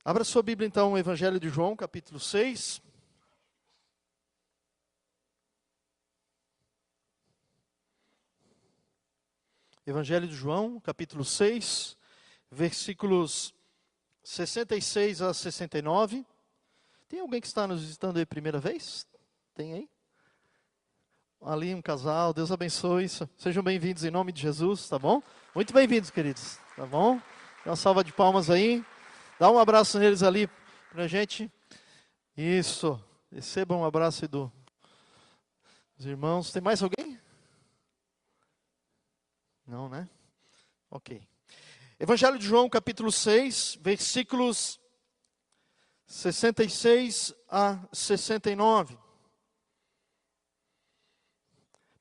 Abra sua Bíblia então, o Evangelho de João, capítulo 6. Evangelho de João, capítulo 6, versículos 66 a 69. Tem alguém que está nos visitando aí primeira vez? Tem aí? Ali um casal, Deus abençoe. Sejam bem-vindos em nome de Jesus, tá bom? Muito bem-vindos, queridos, tá bom? Uma salva de palmas aí. Dá um abraço neles ali pra gente. Isso. Recebam um abraço aí dos irmãos. Tem mais alguém? Não, né? Ok. Evangelho de João, capítulo 6, versículos 66 a 69.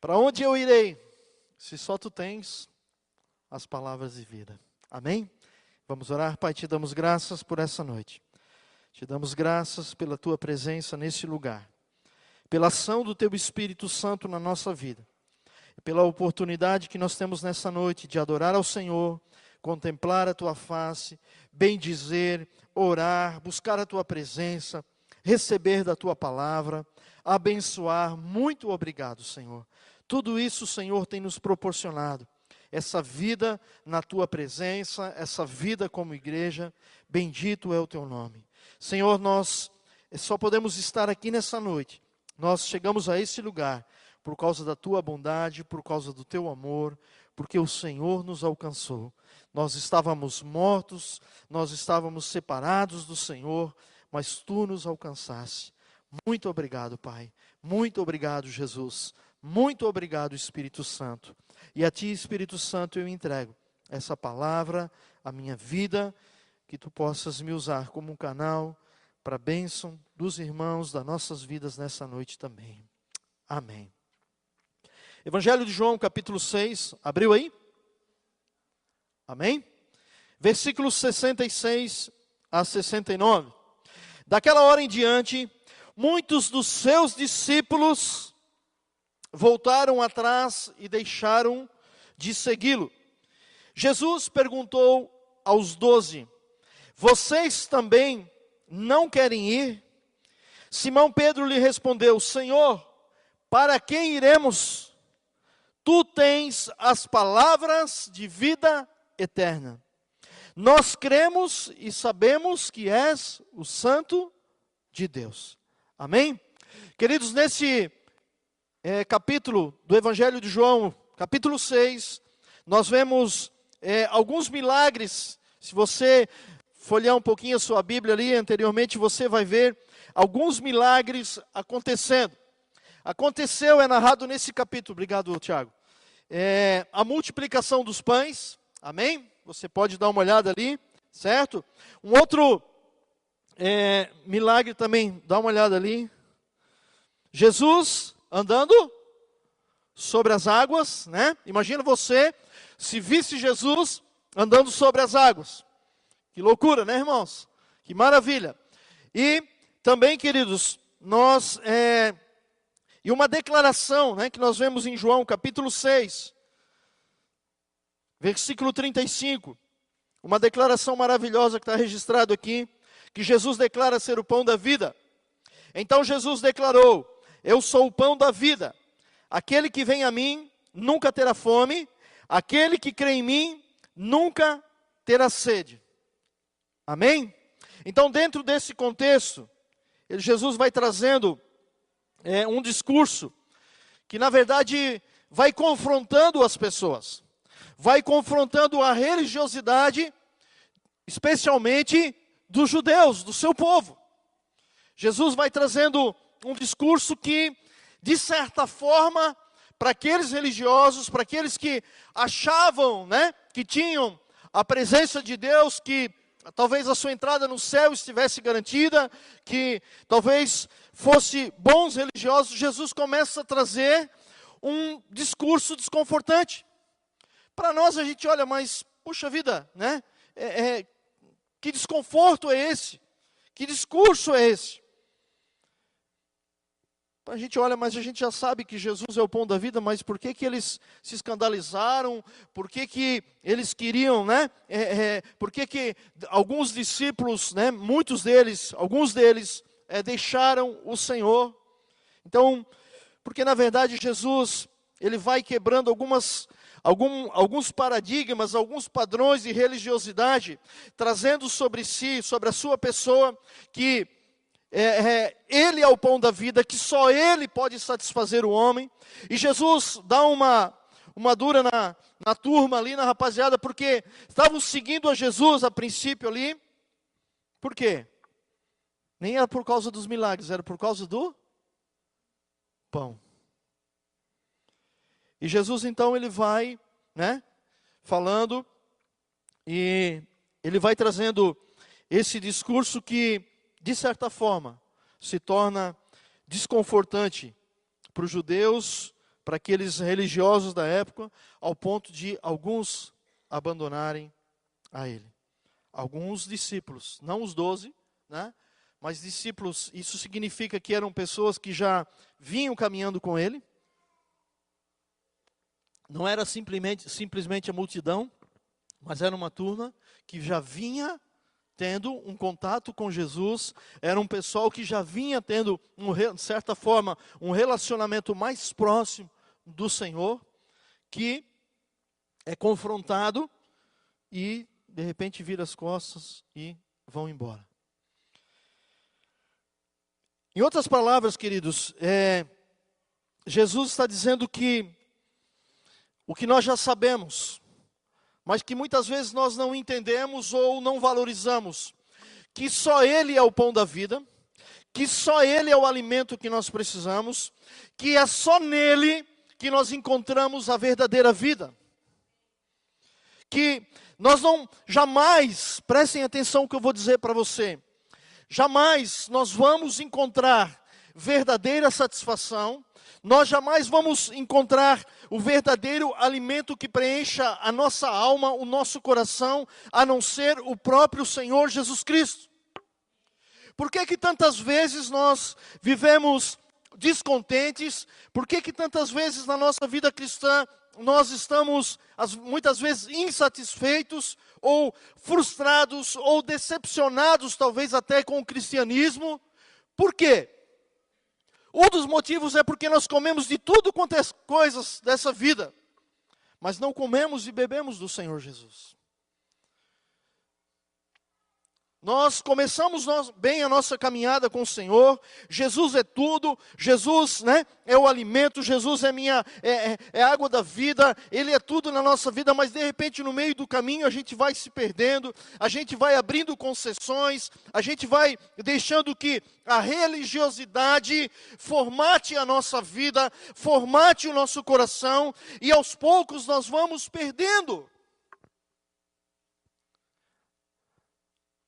Para onde eu irei, se só tu tens as palavras de vida? Amém? Vamos orar. Pai, te damos graças por essa noite. Te damos graças pela tua presença nesse lugar, pela ação do teu Espírito Santo na nossa vida, pela oportunidade que nós temos nessa noite de adorar ao Senhor, contemplar a tua face, bendizer, orar, buscar a tua presença, receber da tua palavra, abençoar. Muito obrigado, Senhor. Tudo isso o Senhor tem nos proporcionado. Essa vida na tua presença, essa vida como igreja, bendito é o teu nome. Senhor, nós só podemos estar aqui nessa noite. Nós chegamos a esse lugar por causa da tua bondade, por causa do teu amor, porque o Senhor nos alcançou. Nós estávamos mortos, nós estávamos separados do Senhor, mas tu nos alcançaste. Muito obrigado, Pai. Muito obrigado, Jesus. Muito obrigado, Espírito Santo. E a ti, Espírito Santo, eu entrego essa palavra, a minha vida, que tu possas me usar como um canal para a bênção dos irmãos, das nossas vidas nessa noite também. Amém. Evangelho de João, capítulo 6, abriu aí? Amém? Versículos 66 a 69. Daquela hora em diante, muitos dos seus discípulos voltaram atrás e deixaram de segui-lo. Jesus perguntou aos 12, vocês também não querem ir? Simão Pedro lhe respondeu, Senhor, para quem iremos? Tu tens as palavras de vida eterna. Nós cremos e sabemos que és o Santo de Deus. Amém? Queridos, nesse capítulo do Evangelho de João, capítulo 6, nós vemos alguns milagres. Se você folhear um pouquinho a sua Bíblia ali anteriormente, você vai ver alguns milagres acontecendo. Aconteceu, é narrado nesse capítulo, obrigado Tiago, a multiplicação dos pães, amém? Você pode dar uma olhada ali, certo? Um outro milagre também, dá uma olhada ali. Jesus andando sobre as águas, né? Imagina você se visse Jesus andando sobre as águas. Que loucura, né, irmãos? Que maravilha. E também, queridos, e uma declaração, né, que nós vemos em João, capítulo 6, versículo 35. Uma declaração maravilhosa que está registrado aqui, que Jesus declara ser o pão da vida. Então Jesus declarou, eu sou o pão da vida. Aquele que vem a mim nunca terá fome, aquele que crê em mim nunca terá sede. Amém? Então, dentro desse contexto, Jesus vai trazendo um discurso que, na verdade, vai confrontando as pessoas, vai confrontando a religiosidade, especialmente dos judeus, do seu povo. Jesus vai trazendo um discurso que, de certa forma, para aqueles religiosos, para aqueles que achavam, né, que tinham a presença de Deus, que talvez a sua entrada no céu estivesse garantida, que talvez fosse bons religiosos, Jesus começa a trazer um discurso desconfortante. Para nós a gente olha, mas, puxa vida, né? Que desconforto é esse? Que discurso é esse? A gente olha, mas a gente já sabe que Jesus é o pão da vida, mas por que que eles se escandalizaram? Por que que eles queriam, né? Por que que alguns discípulos, né? Alguns deles deixaram o Senhor? Então, porque na verdade Jesus, ele vai quebrando alguns paradigmas, alguns padrões de religiosidade, trazendo sobre si, sobre a sua pessoa, que Ele é o pão da vida, que só Ele pode satisfazer o homem. E Jesus dá uma dura na turma ali, na rapaziada, porque estavam seguindo a Jesus a princípio ali. Por quê? Nem era por causa dos milagres, era por causa do pão. E Jesus então ele vai, né, falando, e ele vai trazendo esse discurso que, de certa forma, se torna desconfortante para os judeus, para aqueles religiosos da época, ao ponto de alguns abandonarem a ele. Alguns discípulos, não os 12, né, mas discípulos, isso significa que eram pessoas que já vinham caminhando com ele. Não era simplesmente a multidão, mas era uma turma que já vinha tendo um contato com Jesus, era um pessoal que já vinha tendo, de certa forma, um relacionamento mais próximo do Senhor, que é confrontado e, de repente, vira as costas e vão embora. Em outras palavras, queridos, Jesus está dizendo que o que nós já sabemos, mas que muitas vezes nós não entendemos ou não valorizamos, que só Ele é o pão da vida, que só Ele é o alimento que nós precisamos, que é só nele que nós encontramos a verdadeira vida. Que nós não, jamais, prestem atenção no que eu vou dizer para você, jamais nós vamos encontrar verdadeira satisfação, nós jamais vamos encontrar o verdadeiro alimento que preencha a nossa alma, o nosso coração, a não ser o próprio Senhor Jesus Cristo. Por que que tantas vezes nós vivemos descontentes? Por que que tantas vezes na nossa vida cristã nós estamos, muitas vezes, insatisfeitos, ou frustrados, ou decepcionados, talvez até com o cristianismo? Por quê? Um dos motivos é porque nós comemos de tudo quanto é coisas dessa vida, mas não comemos e bebemos do Senhor Jesus. Nós começamos bem a nossa caminhada com o Senhor, Jesus é tudo, Jesus, né, é o alimento, Jesus é a água da vida, Ele é tudo na nossa vida, mas de repente no meio do caminho a gente vai se perdendo, a gente vai abrindo concessões, a gente vai deixando que a religiosidade formate a nossa vida, formate o nosso coração, e aos poucos nós vamos perdendo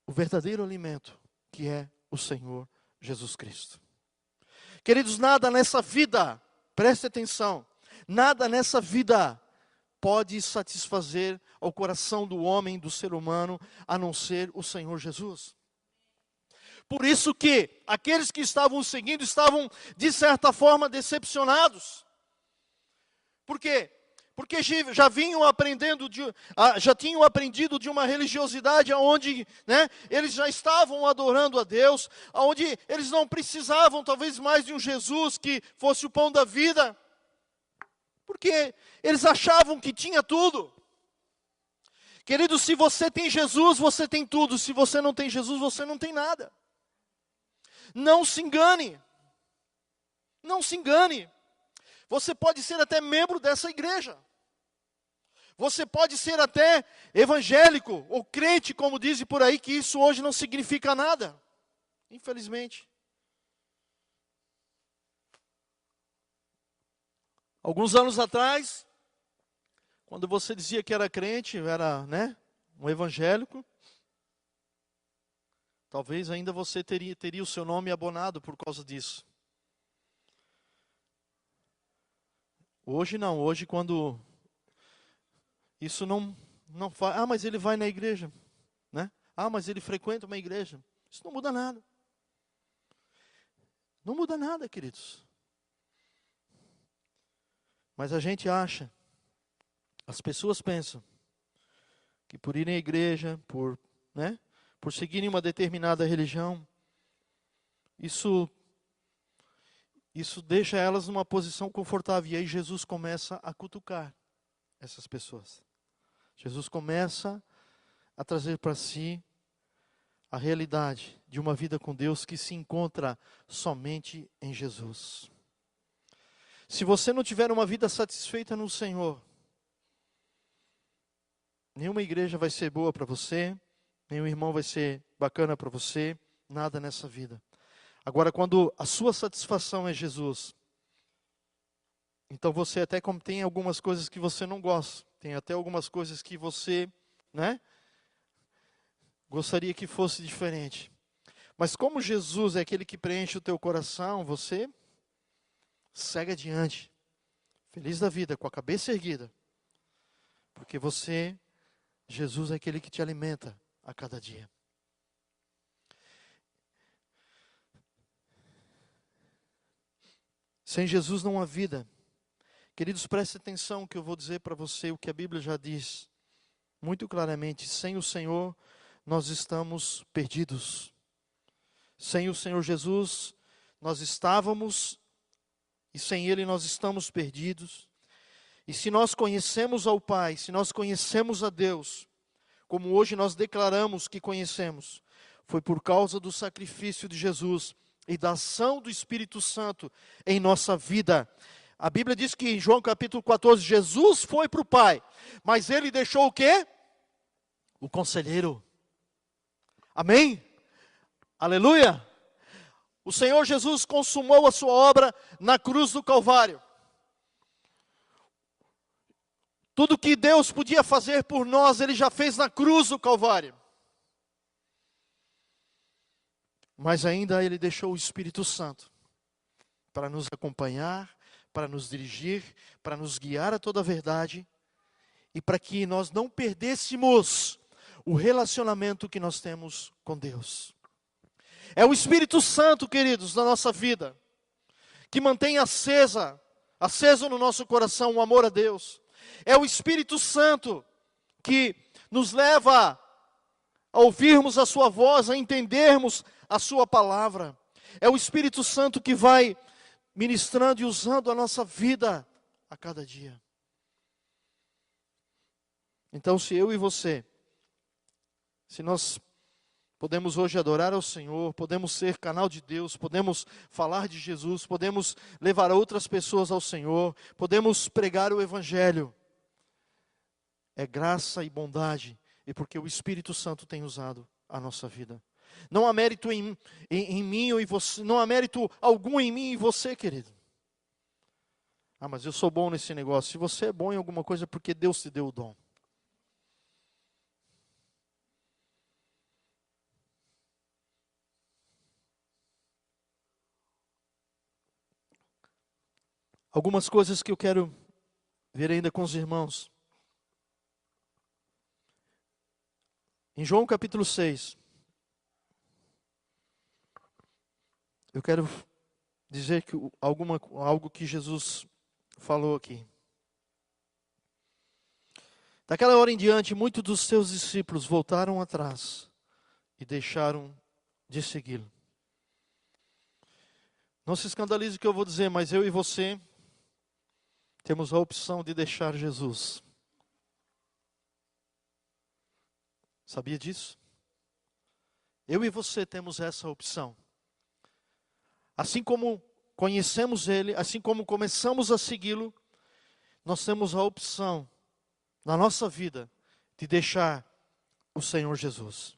o verdadeiro alimento, que é o Senhor Jesus Cristo. Queridos, nada nessa vida, preste atenção, nada nessa vida pode satisfazer ao coração do homem, do ser humano, a não ser o Senhor Jesus. Por isso que aqueles que estavam seguindo estavam, de certa forma, decepcionados. Por quê? Porque já vinham aprendendo, já tinham aprendido de uma religiosidade onde, né, eles já estavam adorando a Deus, onde eles não precisavam talvez mais de um Jesus que fosse o pão da vida, porque eles achavam que tinha tudo. Querido, se você tem Jesus, você tem tudo. Se você não tem Jesus, você não tem nada. Não se engane. Não se engane. Você pode ser até membro dessa igreja. Você pode ser até evangélico ou crente, como dizem por aí, que isso hoje não significa nada. Infelizmente. Alguns anos atrás, quando você dizia que era crente, era, né, um evangélico, talvez ainda você teria o seu nome abonado por causa disso. Hoje não, hoje quando isso não faz, mas ele vai na igreja, né? Mas ele frequenta uma igreja. Isso não muda nada. Não muda nada, queridos. Mas a gente acha, as pessoas pensam, que por irem à igreja, por seguirem uma determinada religião, isso deixa elas numa posição confortável. E aí Jesus começa a cutucar essas pessoas. Jesus começa a trazer para si a realidade de uma vida com Deus que se encontra somente em Jesus. Se você não tiver uma vida satisfeita no Senhor, nenhuma igreja vai ser boa para você, nenhum irmão vai ser bacana para você, nada nessa vida. Agora, quando a sua satisfação é Jesus, então você até como tem algumas coisas que você não gosta, tem até algumas coisas que você, gostaria que fosse diferente. Mas como Jesus é aquele que preenche o teu coração, você segue adiante, feliz da vida, com a cabeça erguida, porque Jesus é aquele que te alimenta a cada dia. Sem Jesus não há vida. Queridos, preste atenção que eu vou dizer para você o que a Bíblia já diz muito claramente. Sem o Senhor, nós estamos perdidos. Sem o Senhor Jesus, nós estávamos, e sem Ele nós estamos perdidos. E se nós conhecemos ao Pai, se nós conhecemos a Deus, como hoje nós declaramos que conhecemos, foi por causa do sacrifício de Jesus e da ação do Espírito Santo em nossa vida. A Bíblia diz que em João capítulo 14, Jesus foi para o Pai, mas Ele deixou o quê? O conselheiro. Amém? Aleluia! O Senhor Jesus consumou a sua obra na cruz do Calvário. Tudo que Deus podia fazer por nós, Ele já fez na cruz do Calvário. Mas ainda Ele deixou o Espírito Santo para nos acompanhar, para nos dirigir, para nos guiar a toda a verdade e para que nós não perdêssemos o relacionamento que nós temos com Deus. É o Espírito Santo, queridos, na nossa vida, que mantém aceso no nosso coração o amor a Deus. É o Espírito Santo que nos leva a ouvirmos a sua voz, a entendermos a sua palavra. É o Espírito Santo que vai ministrando e usando a nossa vida a cada dia. Então, se eu e você, se nós podemos hoje adorar ao Senhor, podemos ser canal de Deus, podemos falar de Jesus, podemos levar outras pessoas ao Senhor, podemos pregar o Evangelho, é graça e bondade, e porque o Espírito Santo tem usado a nossa vida. Não há mérito em mim ou em você, não há mérito algum em mim e você, querido. Ah, mas eu sou bom nesse negócio. Se você é bom em alguma coisa, é porque Deus te deu o dom. Algumas coisas que eu quero ver ainda com os irmãos. Em João capítulo 6, eu quero dizer que algo que Jesus falou aqui. Daquela hora em diante, muitos dos seus discípulos voltaram atrás e deixaram de segui-lo. Não se escandalize o que eu vou dizer, mas eu e você temos a opção de deixar Jesus. Sabia disso? Eu e você temos essa opção. Assim como conhecemos Ele, assim como começamos a segui-lo, nós temos a opção na nossa vida de deixar o Senhor Jesus.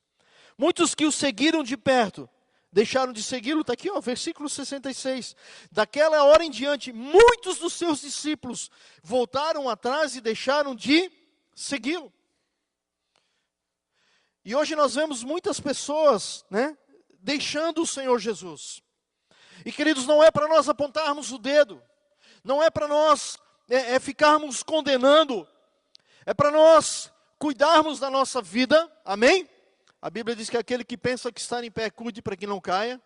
Muitos que o seguiram de perto, deixaram de segui-lo, está aqui, versículo 66. Daquela hora em diante, muitos dos seus discípulos voltaram atrás e deixaram de segui-lo. E hoje nós vemos muitas pessoas, deixando o Senhor Jesus. E queridos, não é para nós apontarmos o dedo, não é para nós ficarmos condenando, é para nós cuidarmos da nossa vida, amém? A Bíblia diz que aquele que pensa que está em pé, cuide para que não caia.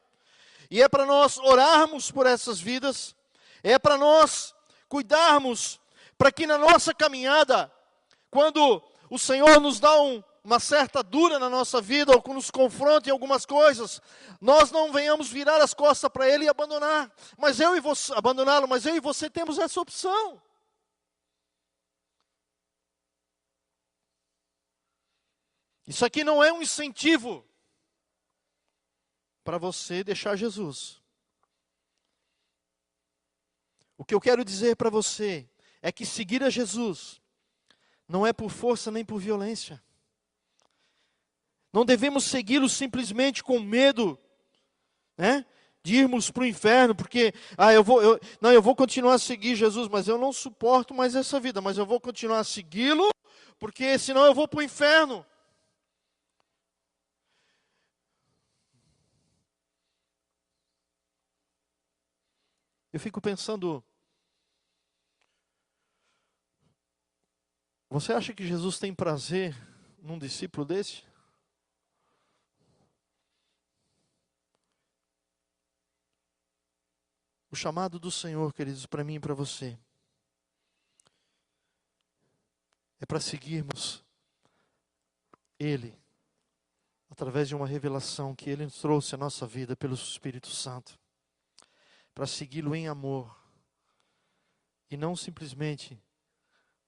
E é para nós orarmos por essas vidas, é para nós cuidarmos para que na nossa caminhada, quando o Senhor nos dá uma certa dura na nossa vida, ou nos confronta em algumas coisas, nós não venhamos virar as costas para Ele e abandonar. Abandoná-lo, mas eu e você temos essa opção. Isso aqui não é um incentivo para você deixar Jesus. O que eu quero dizer para você é que seguir a Jesus não é por força nem por violência. Não devemos segui-lo simplesmente com medo, né, de irmos para o inferno, porque eu vou continuar a seguir Jesus, mas eu não suporto mais essa vida, mas eu vou continuar a segui-lo, porque senão eu vou para o inferno. Eu fico pensando, você acha que Jesus tem prazer num discípulo desse? O chamado do Senhor, queridos, para mim e para você, é para seguirmos Ele, através de uma revelação que Ele nos trouxe à nossa vida pelo Espírito Santo, para segui-lo em amor, e não simplesmente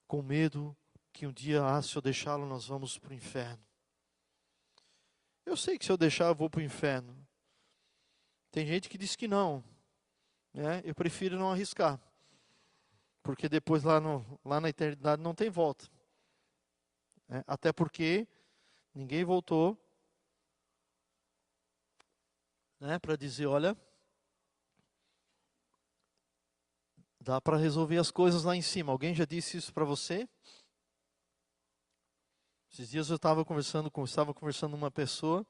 com medo que um dia, se eu deixá-lo, nós vamos para o inferno. Eu sei que se eu deixar, eu vou para o inferno. Tem gente que diz que não, né? Eu prefiro não arriscar, porque depois lá na eternidade não tem volta, né? Até porque ninguém voltou, né, para dizer, olha, dá para resolver as coisas lá em cima. Alguém já disse isso para você? Esses dias eu estava conversando com uma pessoa,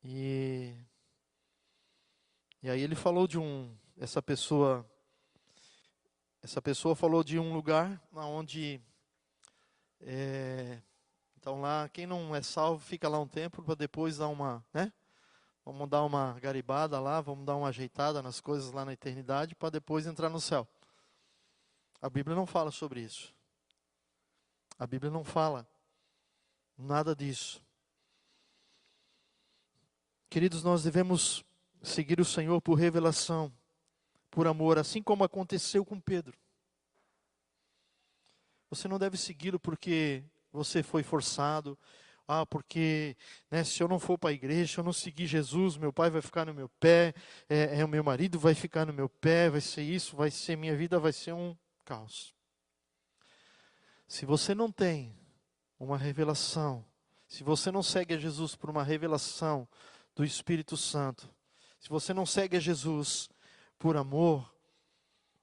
e aí ele falou essa pessoa falou de um lugar onde, então lá, quem não é salvo fica lá um tempo para depois dar vamos dar uma garibada lá, vamos dar uma ajeitada nas coisas lá na eternidade para depois entrar no céu. A Bíblia não fala sobre isso. A Bíblia não fala nada disso. Queridos, nós devemos seguir o Senhor por revelação, por amor, assim como aconteceu com Pedro. Você não deve segui-lo porque você foi forçado. Porque, né, se eu não for para a igreja, se eu não seguir Jesus, meu pai vai ficar no meu pé, o meu marido vai ficar no meu pé, vai ser isso, minha vida vai ser um caos. Se você não tem uma revelação, se você não segue a Jesus por uma revelação do Espírito Santo, se você não segue a Jesus por amor,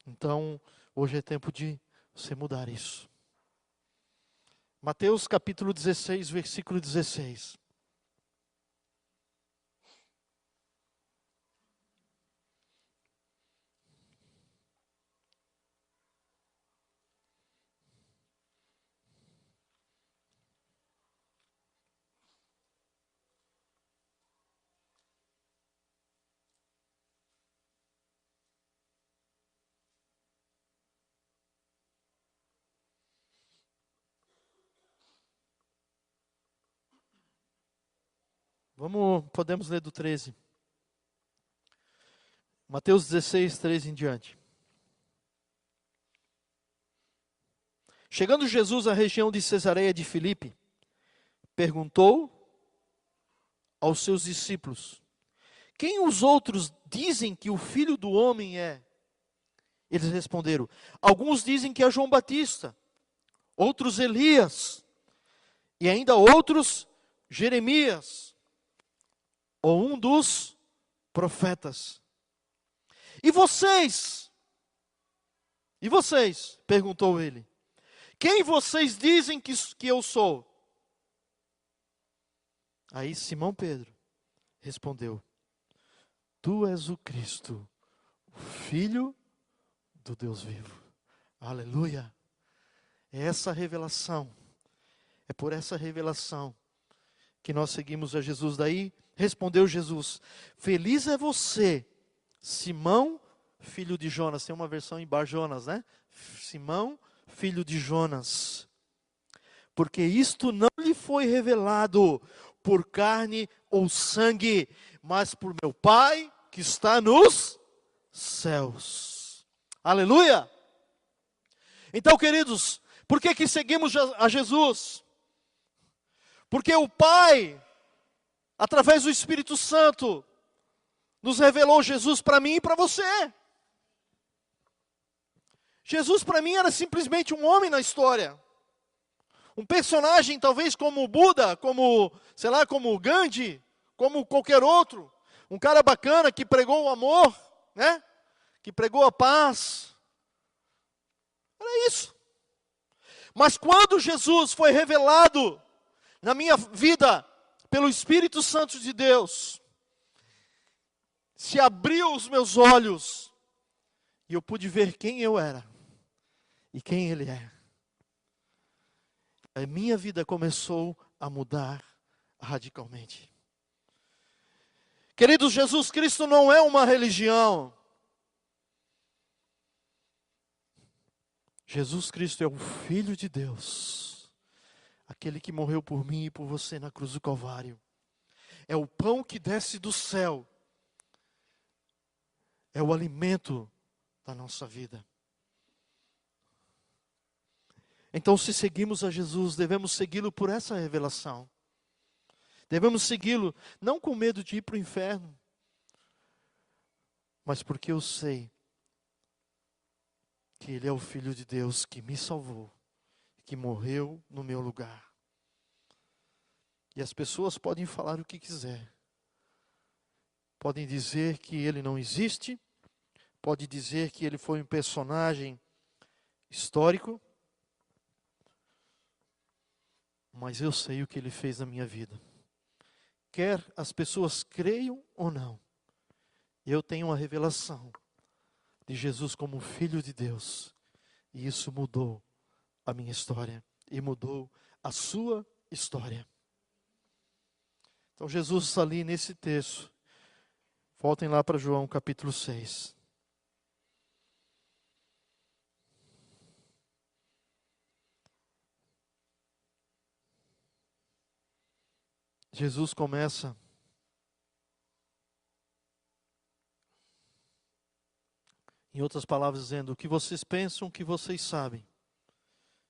então hoje é tempo de você mudar isso. Mateus capítulo 16, versículo 16. Podemos ler do 13. Mateus 16, 13 em diante. Chegando Jesus à região de Cesareia de Filipe, perguntou aos seus discípulos: quem os outros dizem que o Filho do Homem é? Eles responderam: alguns dizem que é João Batista, outros Elias, e ainda outros Jeremias, ou um dos profetas. E vocês? E vocês? Perguntou ele. Quem vocês dizem que eu sou? Aí Simão Pedro respondeu: tu és o Cristo, o Filho do Deus vivo. Aleluia. É essa revelação, é por essa revelação que nós seguimos a Jesus. Daí respondeu Jesus: feliz é você, Simão filho de Jonas. Tem uma versão em Bar Jonas, né? Simão, filho de Jonas. Porque isto não lhe foi revelado por carne ou sangue, mas por meu Pai que está nos céus. Aleluia! Então, queridos, por que seguimos a Jesus? Porque o Pai, através do Espírito Santo, nos revelou Jesus para mim e para você. Jesus para mim era simplesmente um homem na história. Um personagem talvez como Buda, como, sei lá, como Gandhi, como qualquer outro. Um cara bacana que pregou o amor, né? Que pregou a paz. Era isso. Mas quando Jesus foi revelado na minha vida pelo Espírito Santo de Deus, se abriu os meus olhos e eu pude ver quem eu era e quem Ele é. A minha vida começou a mudar radicalmente. Queridos, Jesus Cristo não é uma religião. Jesus Cristo é o Filho de Deus, aquele que morreu por mim e por você na cruz do Calvário. É o pão que desce do céu. É o alimento da nossa vida. Então, se seguimos a Jesus, devemos segui-lo por essa revelação. Devemos segui-lo não com medo de ir para o inferno, mas porque eu sei que Ele é o Filho de Deus que me salvou, que morreu no meu lugar. E as pessoas podem falar o que quiser. Podem dizer que Ele não existe, pode dizer que Ele foi um personagem histórico, mas eu sei o que Ele fez na minha vida. Quer as pessoas creiam ou não, eu tenho uma revelação de Jesus como Filho de Deus. E isso mudou a minha história e mudou a sua história. Então Jesus está ali nesse texto. Voltem lá para João capítulo 6. Jesus começa em outras palavras dizendo: o que vocês pensam, o que vocês sabem,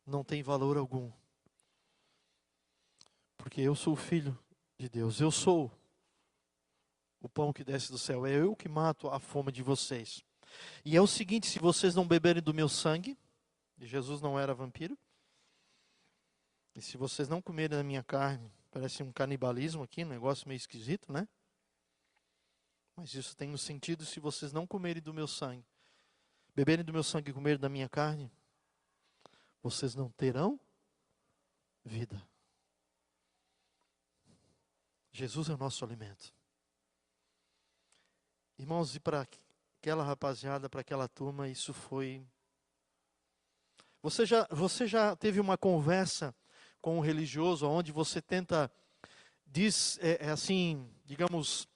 não tem valor algum. Porque eu sou o Filho de Deus, eu sou o pão que desce do céu, é eu que mato a fome de vocês. E é o seguinte: se vocês não beberem do meu sangue, e Jesus não era vampiro, e se vocês não comerem da minha carne, parece um canibalismo aqui, um negócio meio esquisito, né? Mas isso tem um sentido: se vocês não comerem do meu sangue, beberem do meu sangue e comerem da minha carne, vocês não terão vida. Jesus é o nosso alimento. Irmãos, e para aquela rapaziada, para aquela turma, isso foi... Você já teve uma conversa com um religioso onde você tenta, digamos,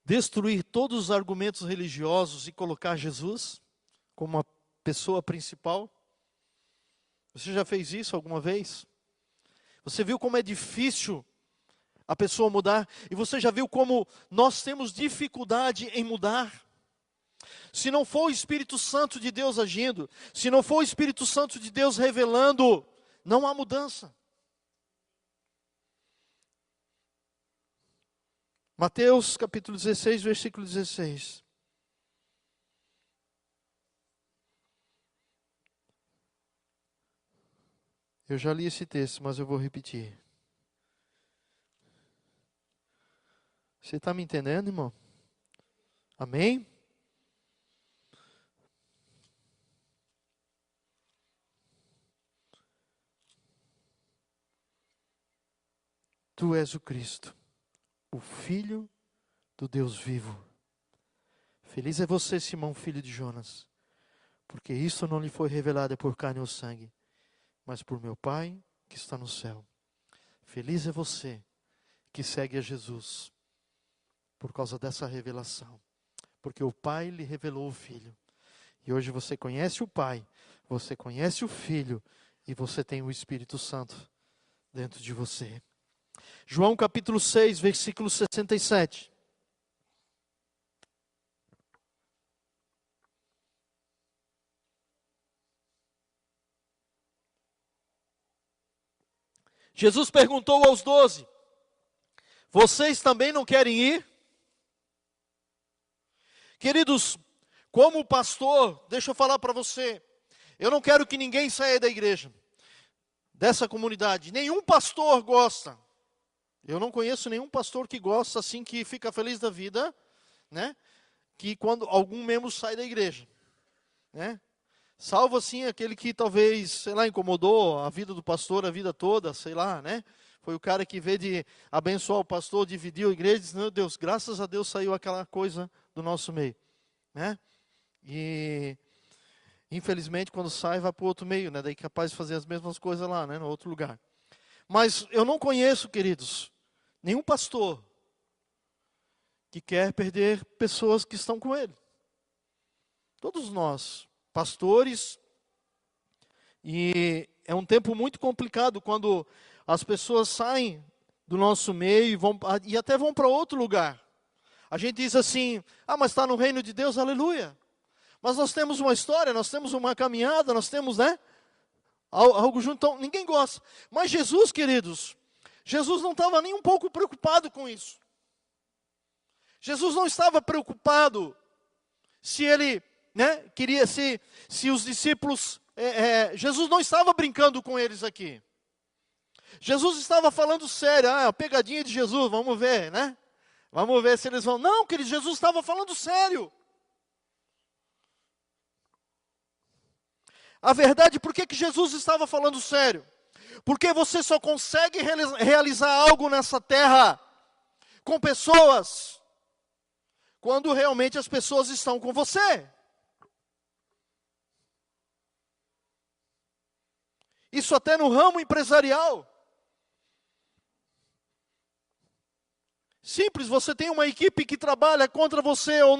destruir todos os argumentos religiosos e colocar Jesus como a pessoa principal? Você já fez isso alguma vez? Você viu como é difícil a pessoa mudar? E você já viu como nós temos dificuldade em mudar? Se não for o Espírito Santo de Deus agindo, se não for o Espírito Santo de Deus revelando, não há mudança. Mateus capítulo 16, versículo 16. Eu já li esse texto, mas eu vou repetir. Você está me entendendo, irmão? Amém? Tu és o Cristo, o Filho do Deus vivo. Feliz é você, Simão, filho de Jonas, porque isso não lhe foi revelado por carne ou sangue, mas por meu Pai que está no céu. Feliz é você que segue a Jesus por causa dessa revelação, porque o Pai lhe revelou o Filho. E hoje você conhece o Pai, você conhece o Filho, e você tem o Espírito Santo dentro de você. João capítulo 6, versículo 67. Jesus perguntou aos 12, vocês também não querem ir? Queridos, como pastor, deixa eu falar para você, eu não quero que ninguém saia da igreja, dessa comunidade. Nenhum pastor gosta. Eu não conheço nenhum pastor que gosta assim, que fica feliz da vida, né? Que quando algum membro sai da igreja, né? Salvo assim aquele que talvez, sei lá, incomodou a vida do pastor a vida toda, sei lá, né? Foi o cara que, em vez de abençoar o pastor, dividiu a igreja, disse, meu Deus, graças a Deus saiu aquela coisa do nosso meio, né? E infelizmente quando sai vai para o outro meio, né? Daí capaz de fazer as mesmas coisas lá, né? No outro lugar. Mas eu não conheço, queridos, nenhum pastor que quer perder pessoas que estão com ele. Todos nós, pastores, e é um tempo muito complicado quando as pessoas saem do nosso meio e até vão para outro lugar. A gente diz assim, mas está no reino de Deus, aleluia. Mas nós temos uma história, nós temos uma caminhada, nós temos, né, algo junto, então ninguém gosta. Mas Jesus, queridos, Jesus não estava nem um pouco preocupado com isso. Jesus não estava preocupado se ele, né, queria, se os discípulos, Jesus não estava brincando com eles aqui. Jesus estava falando sério, a pegadinha de Jesus, vamos ver, né? Vamos ver se eles vão. Não, querido, Jesus estava falando sério. A verdade, por que Jesus estava falando sério? Porque você só consegue realizar algo nessa terra com pessoas quando realmente as pessoas estão com você. Isso até no ramo empresarial. Simples, você tem uma equipe que trabalha contra você ou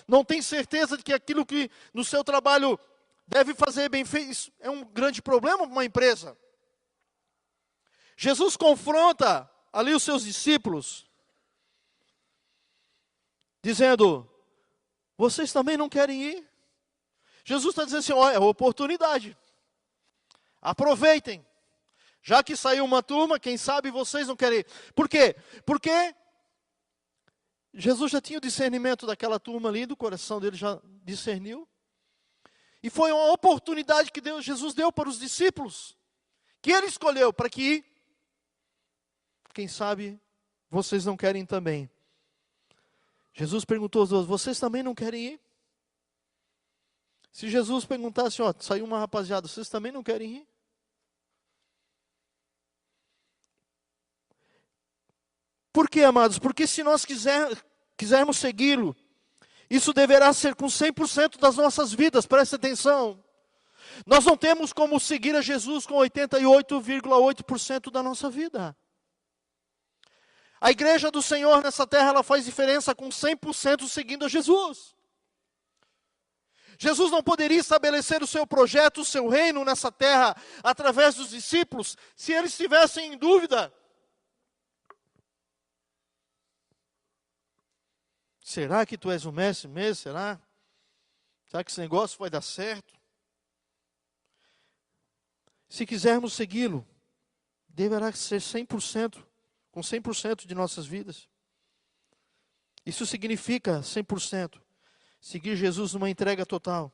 não tem certeza de que aquilo que no seu trabalho deve fazer bem feito, isso é um grande problema para uma empresa. Jesus confronta ali os seus discípulos, dizendo, vocês também não querem ir? Jesus está dizendo assim, olha, é oportunidade. Aproveitem. Já que saiu uma turma, quem sabe vocês não querem ir. Por quê? Porque Jesus já tinha o discernimento daquela turma ali, do coração dele já discerniu. E foi uma oportunidade que Jesus deu para os discípulos, que ele escolheu para que, quem sabe, vocês não querem também. Jesus perguntou aos dois, vocês também não querem ir? Se Jesus perguntasse, saiu uma rapaziada, vocês também não querem ir? Por quê, amados? Porque se nós quisermos segui-lo, isso deverá ser com 100% das nossas vidas, preste atenção. Nós não temos como seguir a Jesus com 88,8% da nossa vida. A igreja do Senhor nessa terra, ela faz diferença com 100% seguindo a Jesus. Jesus não poderia estabelecer o seu projeto, o seu reino nessa terra, através dos discípulos, se eles estivessem em dúvida. Será que tu és o mestre mesmo? Será? Será que esse negócio vai dar certo? Se quisermos segui-lo, deverá ser 100%, com 100% de nossas vidas. Isso significa 100%. Seguir Jesus numa entrega total.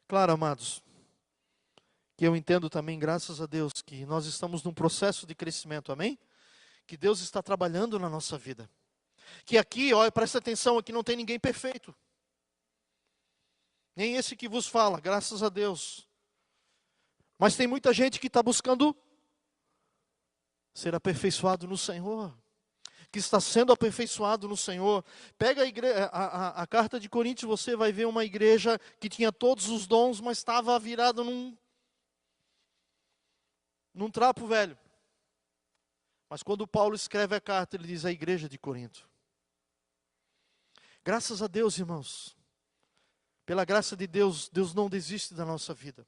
Claro, amados, que eu entendo também, graças a Deus, que nós estamos num processo de crescimento, amém? Que Deus está trabalhando na nossa vida. Que aqui, olha, presta atenção, aqui não tem ninguém perfeito. Nem esse que vos fala, graças a Deus. Mas tem muita gente que está buscando ser aperfeiçoado no Senhor. Que está sendo aperfeiçoado no Senhor. Pega a carta de Coríntios, você vai ver uma igreja que tinha todos os dons, mas estava virada num trapo velho. Mas quando Paulo escreve a carta, ele diz a igreja de Corinto. Graças a Deus, irmãos. Pela graça de Deus, Deus não desiste da nossa vida.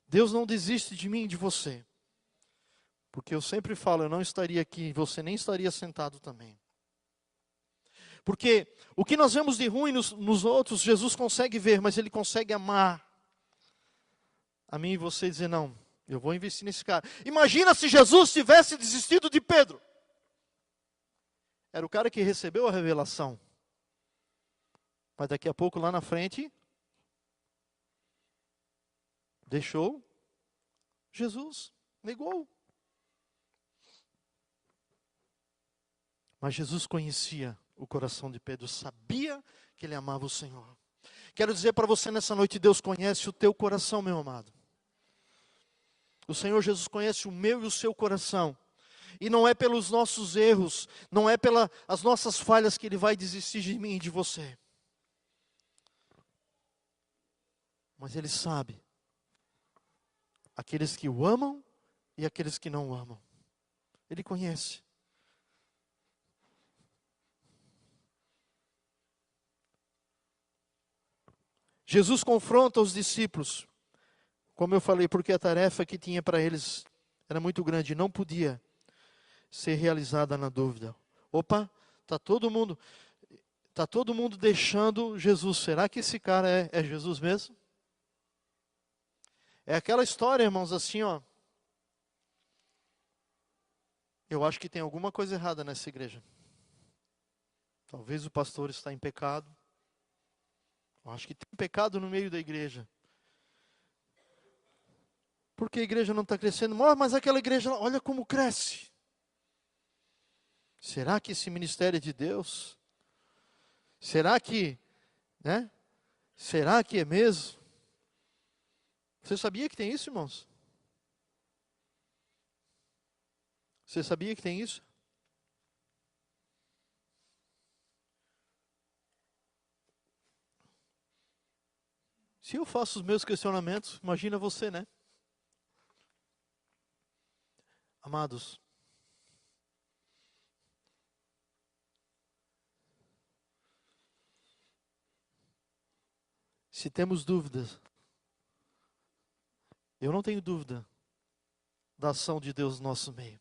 Deus não desiste de mim e de você. Porque eu sempre falo, eu não estaria aqui, você nem estaria sentado também. Porque o que nós vemos de ruim nos outros, Jesus consegue ver, mas Ele consegue amar a mim e você e dizer, não, eu vou investir nesse cara. Imagina se Jesus tivesse desistido de Pedro. Era o cara que recebeu a revelação. Mas daqui a pouco, lá na frente, deixou Jesus, negou. Mas Jesus conhecia o coração de Pedro, sabia que ele amava o Senhor. Quero dizer para você nessa noite, Deus conhece o teu coração, meu amado. O Senhor Jesus conhece o meu e o seu coração. E não é pelos nossos erros, não é pelas nossas falhas que Ele vai desistir de mim e de você. Mas Ele sabe aqueles que o amam e aqueles que não o amam. Ele conhece. Jesus confronta os discípulos, como eu falei, porque a tarefa que tinha para eles era muito grande, não podia ser realizada na dúvida. Opa, está todo mundo deixando Jesus. Será que esse cara é Jesus mesmo? É aquela história, irmãos, assim, ó. Eu acho que tem alguma coisa errada nessa igreja. Talvez o pastor está em pecado. Eu acho que tem pecado no meio da igreja. Porque a igreja não está crescendo? Mas aquela igreja, olha como cresce. Será que esse ministério é de Deus? Será que, né? Será que é mesmo? Você sabia que tem isso, irmãos? Você sabia que tem isso? Se eu faço os meus questionamentos, imagina você, né? Amados, se temos dúvidas, eu não tenho dúvida da ação de Deus no nosso meio.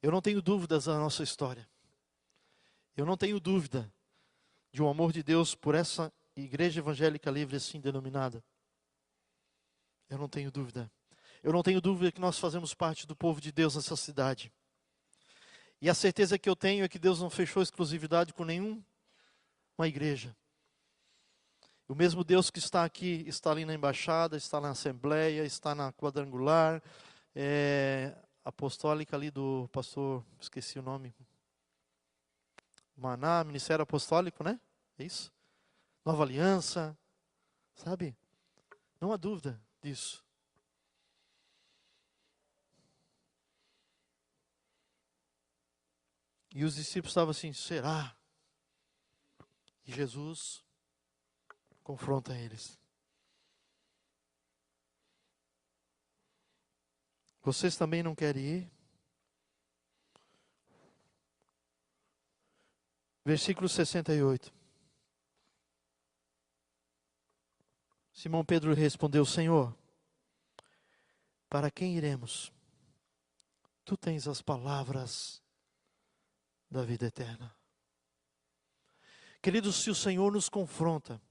Eu não tenho dúvidas da nossa história. Eu não tenho dúvida de um amor de Deus por essa igreja evangélica livre assim denominada. Eu não tenho dúvida. Eu não tenho dúvida que nós fazemos parte do povo de Deus nessa cidade. E a certeza que eu tenho é que Deus não fechou exclusividade com nenhuma igreja. O mesmo Deus que está aqui, está ali na embaixada, está na assembleia, está na quadrangular, apostólica ali do pastor, esqueci o nome, Maná, Ministério Apostólico, né? É isso? Nova Aliança, sabe? Não há dúvida disso. E os discípulos estavam assim, será? E Jesus confronta eles. Vocês também não querem ir? Versículo 68. Simão Pedro respondeu, Senhor, para quem iremos? Tu tens as palavras da vida eterna. Queridos, se o Senhor nos confronta,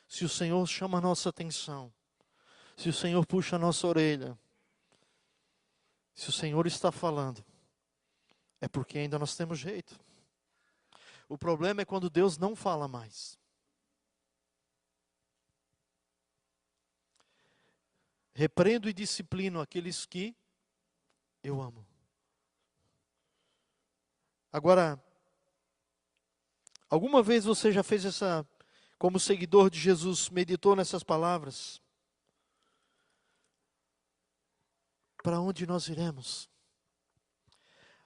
se o Senhor chama a nossa atenção, se o Senhor puxa a nossa orelha, se o Senhor está falando, é porque ainda nós temos jeito. O problema é quando Deus não fala mais. Repreendo e disciplino aqueles que eu amo. Agora, alguma vez você já fez como seguidor de Jesus, meditou nessas palavras? Para onde nós iremos?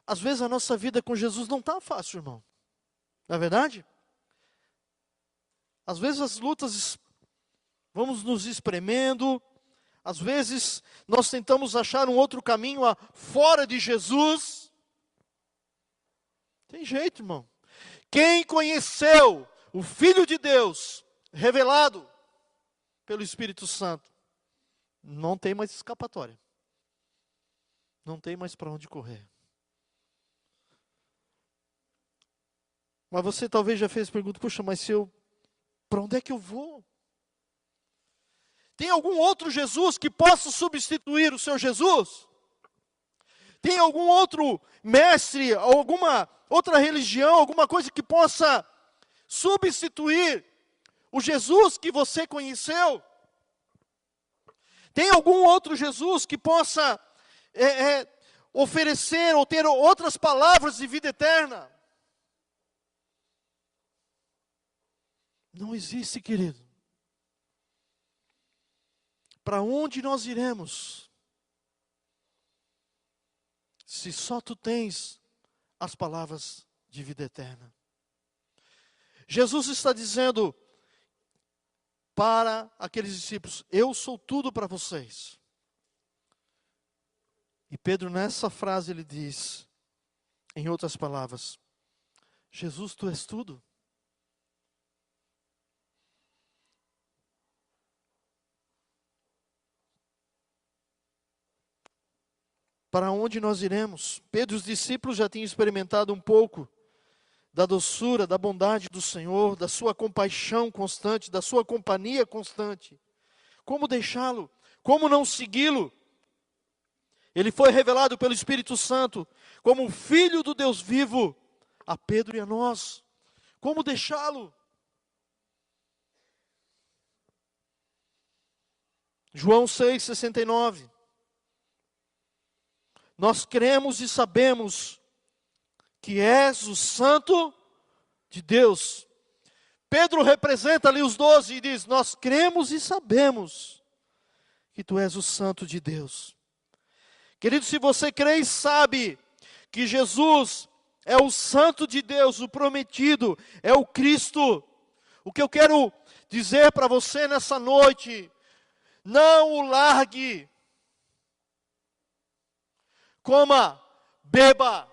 Às vezes a nossa vida com Jesus não está fácil, irmão. Não é verdade? Às vezes as lutas, vamos nos espremendo. Às vezes nós tentamos achar um outro caminho fora de Jesus. Tem jeito, irmão. Quem conheceu o Filho de Deus, revelado pelo Espírito Santo, não tem mais escapatória. Não tem mais para onde correr. Mas você talvez já fez a pergunta, puxa, mas para onde é que eu vou? Tem algum outro Jesus que possa substituir o seu Jesus? Tem algum outro mestre, alguma outra religião, alguma coisa que possa substituir o Jesus que você conheceu? Tem algum outro Jesus que possa oferecer ou ter outras palavras de vida eterna? Não existe, querido. Para onde nós iremos? Se só tu tens as palavras de vida eterna. Jesus está dizendo para aqueles discípulos: eu sou tudo para vocês. E Pedro, nessa frase, ele diz, em outras palavras: Jesus, tu és tudo. Para onde nós iremos? Pedro e os discípulos já tinham experimentado um pouco da doçura, da bondade do Senhor, da sua compaixão constante, da sua companhia constante. Como deixá-lo? Como não segui-lo? Ele foi revelado pelo Espírito Santo como o Filho do Deus vivo a Pedro e a nós. Como deixá-lo? João 6,69. Nós cremos e sabemos que és o Santo de Deus. Pedro representa ali os 12 e diz: nós cremos e sabemos que tu és o Santo de Deus. Querido, se você crê e sabe que Jesus é o Santo de Deus, o prometido, é o Cristo, o que eu quero dizer para você nessa noite: não o largue. Coma, beba,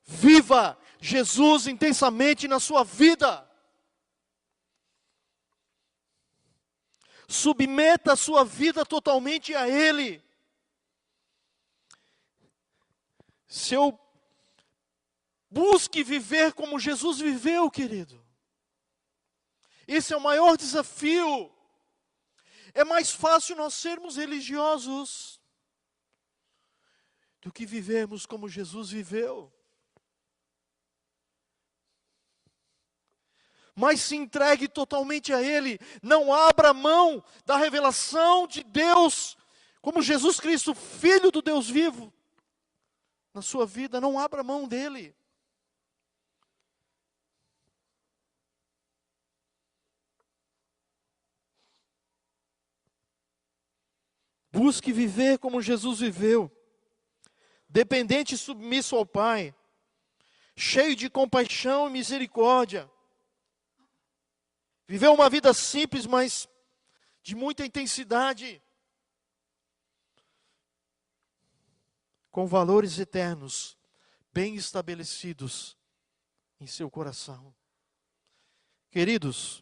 viva Jesus intensamente na sua vida. Submeta a sua vida totalmente a Ele. Se eu busque viver como Jesus viveu, querido. Esse é o maior desafio. É mais fácil nós sermos religiosos do que vivermos como Jesus viveu. Mas se entregue totalmente a Ele. Não abra mão da revelação de Deus, como Jesus Cristo, Filho do Deus vivo, na sua vida. Não abra mão dEle. Busque viver como Jesus viveu. Dependente e submisso ao Pai, cheio de compaixão e misericórdia. Viveu uma vida simples, mas de muita intensidade, com valores eternos, bem estabelecidos em seu coração. Queridos,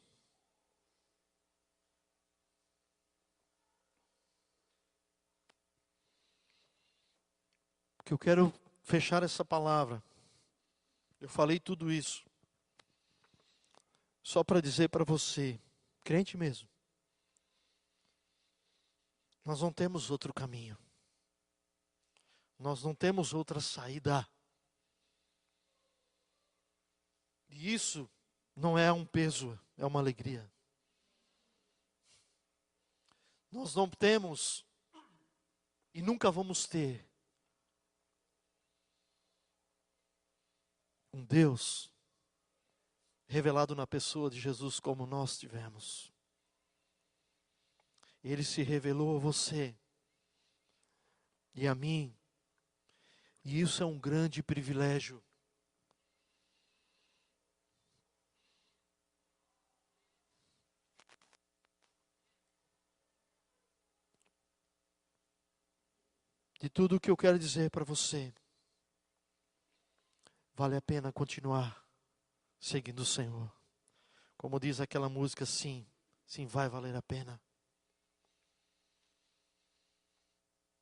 que eu quero fechar essa palavra. Eu falei tudo isso só para dizer para você, crente mesmo, nós não temos outro caminho. Nós não temos outra saída. E isso não é um peso, é uma alegria. Nós não temos e nunca vamos ter um Deus revelado na pessoa de Jesus como nós tivemos. Ele se revelou a você e a mim. E isso é um grande privilégio. De tudo o que eu quero dizer para você, vale a pena continuar seguindo o Senhor. Como diz aquela música, sim, sim, vai valer a pena.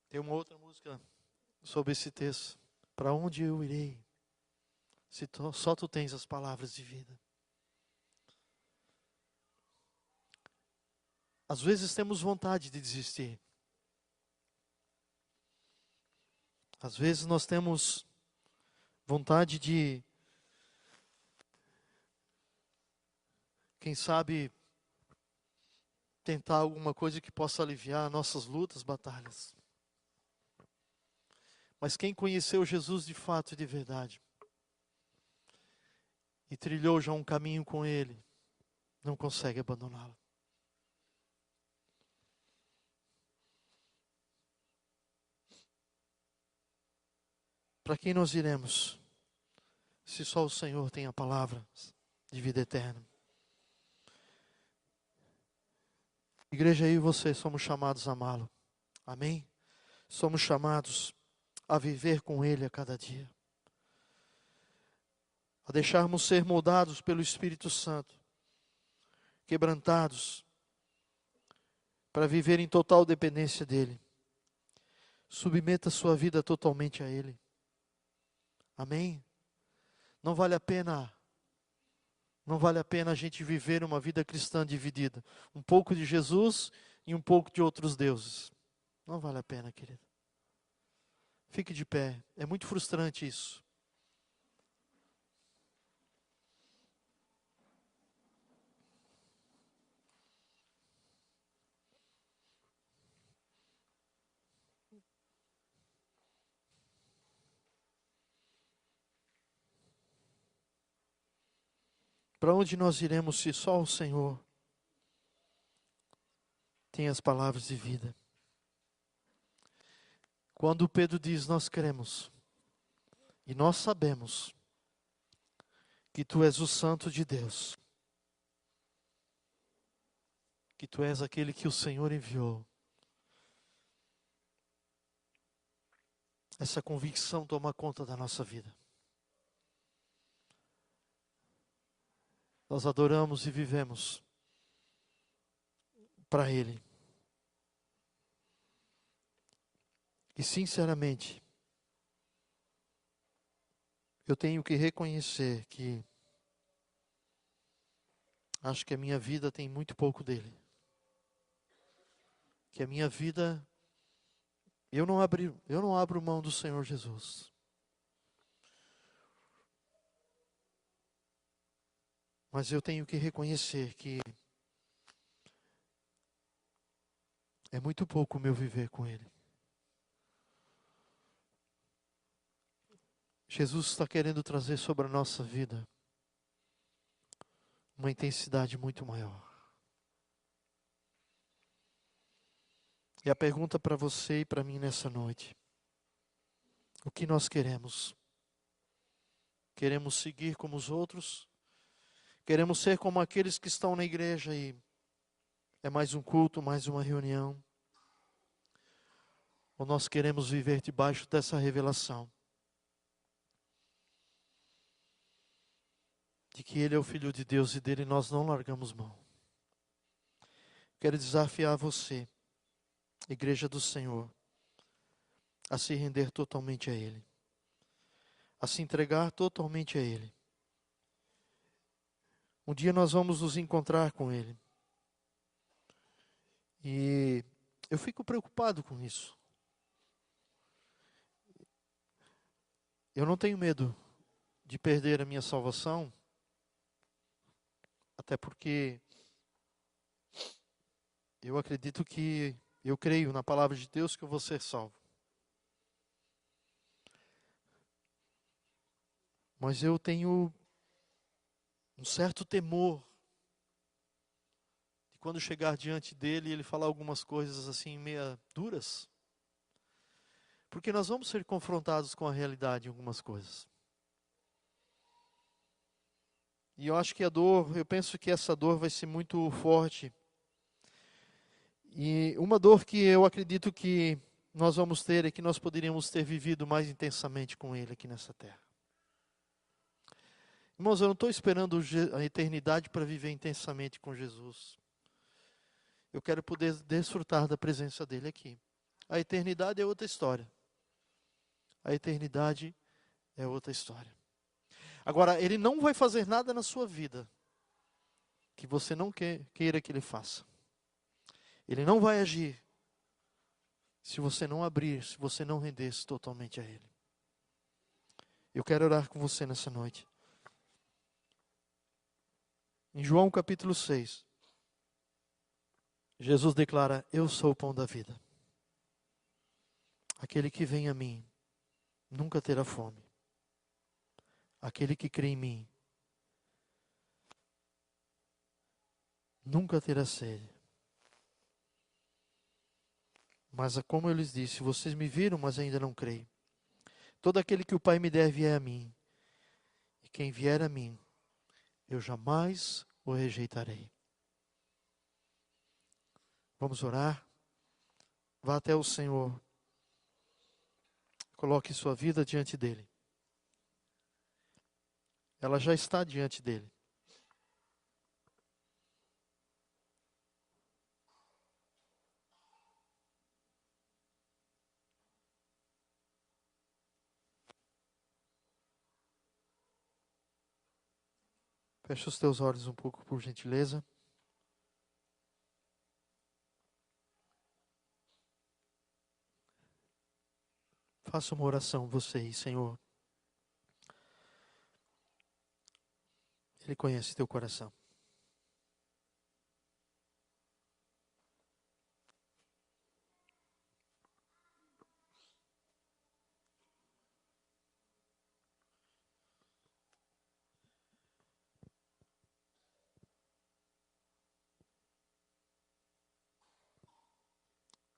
Tem uma outra música sobre esse texto. Para onde eu irei, se só tu tens as palavras de vida? Às vezes temos vontade de desistir. Às vezes nós temos vontade de, quem sabe, tentar alguma coisa que possa aliviar nossas lutas, batalhas. Mas quem conheceu Jesus de fato e de verdade, e trilhou já um caminho com Ele, não consegue abandoná-lo. Para quem nós iremos, se só o Senhor tem a palavra de vida eterna? Igreja, eu e você somos chamados a amá-lo. Amém? Somos chamados a viver com Ele a cada dia. A deixarmos ser moldados pelo Espírito Santo. Quebrantados. Para viver em total dependência dEle. Submeta sua vida totalmente a Ele. Amém? Não vale a pena a gente viver uma vida cristã dividida. Um pouco de Jesus e um pouco de outros deuses. Não vale a pena, querido. Fique de pé. É muito frustrante isso. Para onde nós iremos se só o Senhor tem as palavras de vida? Quando Pedro diz, nós cremos e nós sabemos que Tu és o Santo de Deus, que Tu és aquele que o Senhor enviou. Essa convicção toma conta da nossa vida. Nós adoramos e vivemos para Ele. E sinceramente, eu tenho que reconhecer que acho que a minha vida tem muito pouco dele. Que a minha vida, eu não abro mão do Senhor Jesus. Mas eu tenho que reconhecer que é muito pouco o meu viver com Ele. Jesus está querendo trazer sobre a nossa vida uma intensidade muito maior. E a pergunta para você e para mim nessa noite: o que nós queremos? Queremos seguir como os outros? Queremos ser como aqueles que estão na igreja e é mais um culto, mais uma reunião? Ou nós queremos viver debaixo dessa revelação de que Ele é o Filho de Deus e dele nós não largamos mão? Quero desafiar você, Igreja do Senhor, a se render totalmente a Ele, a se entregar totalmente a Ele. Um dia nós vamos nos encontrar com Ele. E eu fico preocupado com isso. Eu não tenho medo de perder a minha salvação, até porque eu acredito que, eu creio na palavra de Deus que eu vou ser salvo. Mas eu tenho um certo temor de quando chegar diante dele e ele falar algumas coisas assim meia duras. Porque nós vamos ser confrontados com a realidade em algumas coisas. E eu acho que eu penso que essa dor vai ser muito forte. E uma dor que eu acredito que nós vamos ter é que nós poderíamos ter vivido mais intensamente com Ele aqui nessa terra. Irmãos, eu não estou esperando a eternidade para viver intensamente com Jesus. Eu quero poder desfrutar da presença dele aqui. A eternidade é outra história. A eternidade é outra história. Agora, ele não vai fazer nada na sua vida que você não queira que ele faça. Ele não vai agir se você não abrir, se você não render-se totalmente a ele. Eu quero orar com você nessa noite. Em João capítulo 6, Jesus declara: eu sou o pão da vida. Aquele que vem a mim nunca terá fome. Aquele que crê em mim nunca terá sede. Mas como eu lhes disse, vocês me viram, mas ainda não creem. Todo aquele que o Pai me der vier a mim, e quem vier a mim, eu jamais o rejeitarei. Vamos orar? Vá até o Senhor. Coloque sua vida diante dele. Ela já está diante dele. Feche os teus olhos um pouco, por gentileza. Faça uma oração, você aí, Senhor. Ele conhece teu coração.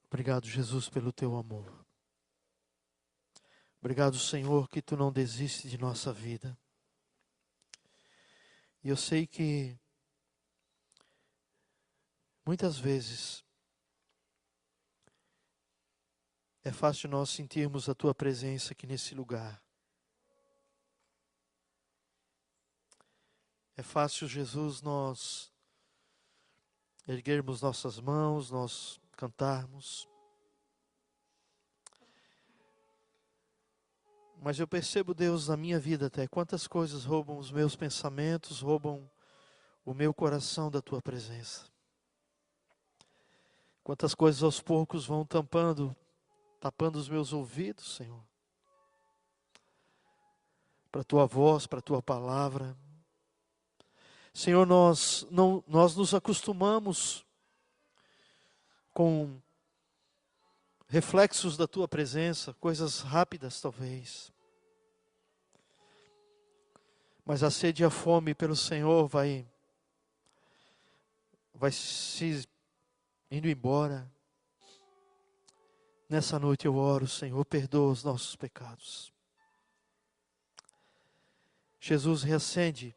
Obrigado, Jesus, pelo teu amor. Obrigado, Senhor, que tu não desistes de nossa vida. E eu sei que muitas vezes é fácil nós sentirmos a tua presença aqui nesse lugar. É fácil, Jesus, nós erguermos nossas mãos, nós cantarmos. Mas eu percebo, Deus, na minha vida até, quantas coisas roubam os meus pensamentos, roubam o meu coração da tua presença. Quantas coisas aos poucos vão tapando os meus ouvidos, Senhor. Para a tua voz, para a tua palavra. Senhor, nós nos acostumamos com reflexos da tua presença, coisas rápidas talvez. Mas a sede e a fome pelo Senhor vai se indo embora. Nessa noite eu oro, Senhor, perdoa os nossos pecados. Jesus, reacende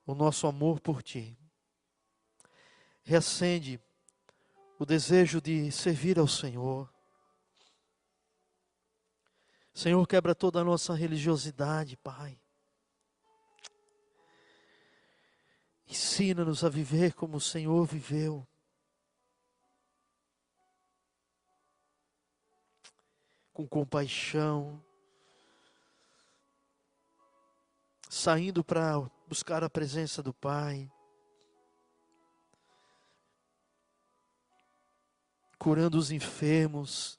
o nosso amor por Ti. Reacende o desejo de servir ao Senhor. Senhor, quebra toda a nossa religiosidade, Pai. Ensina-nos a viver como o Senhor viveu. Com compaixão. Saindo para buscar a presença do Pai. Curando os enfermos.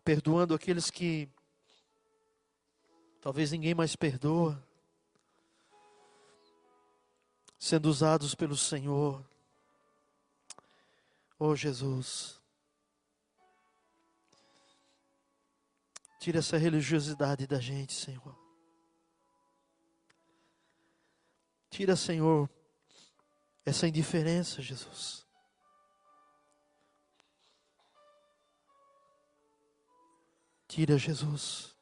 Perdoando aqueles que talvez ninguém mais perdoa. Sendo usados pelo Senhor. Oh Jesus. Tira essa religiosidade da gente, Senhor. Tira, Senhor, essa indiferença, Jesus. Tira, Jesus.